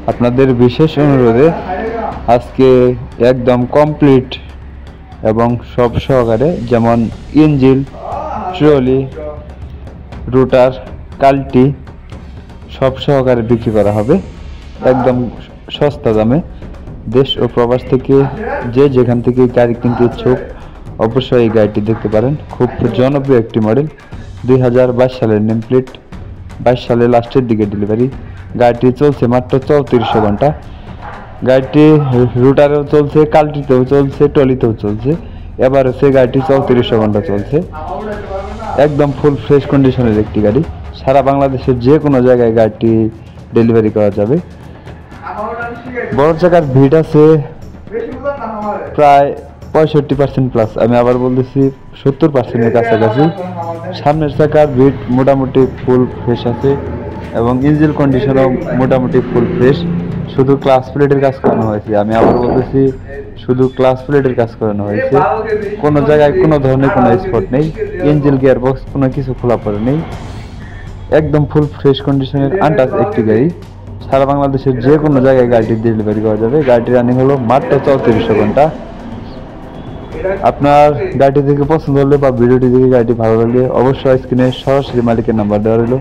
আপনাদের বিশেষ অনুরোধে আজকে একদম কমপ্লিট এবং সব সহকারে, যেমন ইঞ্জিল, ট্রলি, রুটার, কাল্টি সব সহকারে বিক্রি করা হবে একদম সস্তা দামে। দেশ ও প্রবাস থেকে যে যেখান থেকে গাড়ি কিনতে ইচ্ছুক অবশ্যই এই গাড়িটি দেখতে পারেন। খুব জনপ্রিয় একটি মডেল, 2022 সালের নেম প্লেট, 22 সালের লাস্টের দিকে ডেলিভারি। গাড়িটি চলছে মাত্র 3400 ঘন্টা। গাড়িটি রুটারেও চলছে, কাল্টিতেও চলছে, ট্রলিতেও চলছে। এবার হচ্ছে গাড়িটি 3400 ঘন্টা চলছে। একদম ফুল ফ্রেশ কন্ডিশনের একটি গাড়ি। সারা বাংলাদেশের যে কোনো জায়গায় গাড়িটি ডেলিভারি করা যাবে। বড় চাকার ভিড় আছে প্রায় 65% প্লাস, আমি আবার বলতেছি 70%-এর কাছাকাছি। সামনের চাকার ভিড় মোটামুটি ফুল ফ্রেশ আছে এবং ইঞ্জিন কন্ডিশনও মোটামুটি ফুল ফ্রেশ। শুধু ক্লাস প্লেটের কাজ করানো হয়েছে, আমি আবার বলতেছি শুধু ক্লাস প্লেটের কাজ করানো হয়েছে। কোনো জায়গায় কোনো ধরনের কোনো স্পট নেই, ইঞ্জিন গিয়ারবক্স কোনো কিছু খোলা পড়ে নেই। একদম ফুল ফ্রেশ কন্ডিশনের আনটাচ একটি গাড়ি। সারা বাংলাদেশের যে কোনো জায়গায় গাড়িটি ডেলিভারি করা যাবে। গাড়িটি রানিং হলো মাত্র 3400 ঘন্টা। আপনার গাড়িটি দেখে পছন্দ হলে বা ভিডিওটি দেখে গাড়িটি ভালো লাগলে অবশ্যই স্ক্রিনে সরাসরি মালিকের নাম্বার দেওয়া রইল।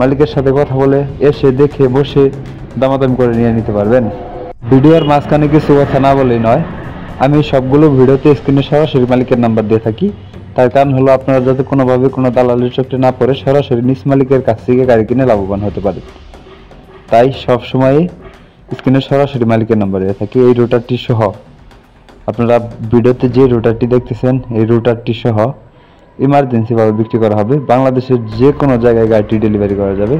মালিকের সাথে কথা বলে এসে দেখে বসে দামাদামি করে নিয়ে নিতে পারবেন। ভিডিওর মাঝখানে কিছু কথা না বলেই নয়, আমি সবগুলো ভিডিওতে স্ক্রিনে সরাসরি মালিকের নাম্বার দিয়ে থাকি। তার কারণ হলো আপনারা যাতে কোনোভাবে কোনো দালালের চক্রে না পড়ে সরাসরি নিজ মালিকের কাছ থেকে গাড়ি কিনে লাভবান হতে পারে, তাই সবসময় স্ক্রিনে সরাসরি মালিকের নাম্বার দিয়ে থাকি। এই রুটারটি সহ আপনারা ভিডিওতে যে রুটারটি দেখতেছেন এই রুটারটি সহ ইমার্জেন্সিভাবে বিক্রি করা হবে। বাংলাদেশের যে কোনো জায়গায় গাড়িটি ডেলিভারি করা যাবে।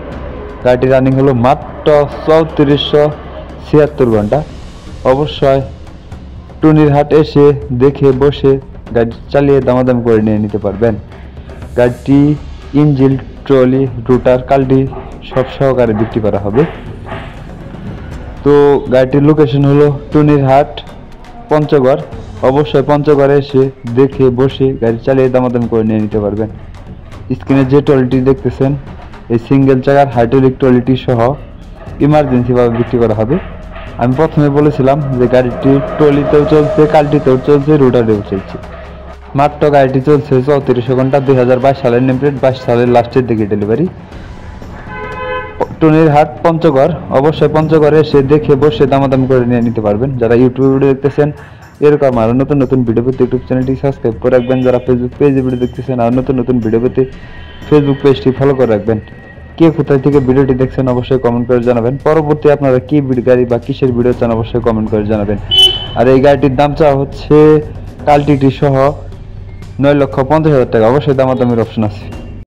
গাড়িটি রানিং হলো মাত্র 3476 ঘন্টা। অবশ্যই টুনির হাট এসে দেখে বসে গাড়ি চালিয়ে দামাদামি করে নিয়ে নিতে পারবেন। গাড়িটি ইঞ্জিন, ট্রলি, রুটার, কাল্টি সব সহকারে বিক্রি করা হবে। তো গাড়িটির লোকেশন হলো টুনির হাট, পঞ্চগড়। অবশ্যই পঞ্চগড়ে এসে দেখে বসে গাড়ি চালিয়ে দামাদামি করে নিয়ে নিতে পারবেন। স্ক্রিনে যে ট্রলিটি দেখতেছেন এই সিঙ্গেল চাকার হাইড্রোলিক ট্রলিটি সহ ইমার্জেন্সিভাবে বিক্রি করা হবে। আমি প্রথমে বলেছিলাম যে গাড়িটি ট্রলিতেও চলছে, কাল্টিতেও চলছে, রুটারেও চলছে। মাত্র গাড়িটি চলছে 3400 ঘন্টা। 2022 সালের নেম প্লেট, 22 সালের লাস্টের দিকে ডেলিভারি। টুনির হাট, পঞ্চগড়। অবশ্যই পঞ্চগড়ে এসে দেখে বসে দামাদামি করে নিয়ে নিতে পারবেন। যারা ইউটিউব ভিডিও দেখতেছেন এরকম আরও নতুন নতুন ভিডিও পেতে ইউটিউব চ্যানেলটি সাবস্ক্রাইব করে রাখবেন। যারা ফেসবুক পেজে ভিডিও দেখতেছেন আর নতুন নতুন ভিডিও পেতে ফেসবুক পেজটি ফলো করে রাখবেন। কে কোথায় থেকে ভিডিওটি দেখছেন অবশ্যই কমেন্ট করে জানাবেন। পরবর্তী আপনারা কি গাড়ি বা কিসের ভিডিও চান অবশ্যই কমেন্ট করে জানাবেন। আর এই গাড়িটির দাম চাওয়া হচ্ছে কাল্টিটি সহ 9,50,000 টাকা। অবশ্যই দামাদামির অপশন আছে।